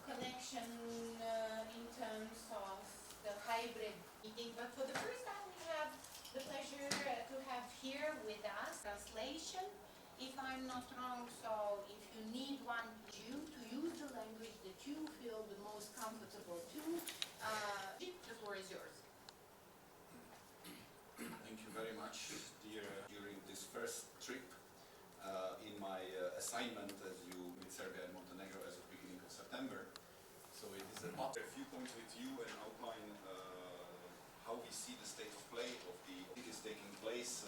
Connection in terms of the hybrid meeting, but for the first time we have the pleasure to have here with us translation. If I'm not wrong, so if you need one, to use the language that you feel the most comfortable to, the floor is yours. Thank you very much, dear. During this first trip in my assignment as you with Serbia and Montenegro as of beginning of September. So it is a few points with you and outline how we see the state of play of the. It is taking place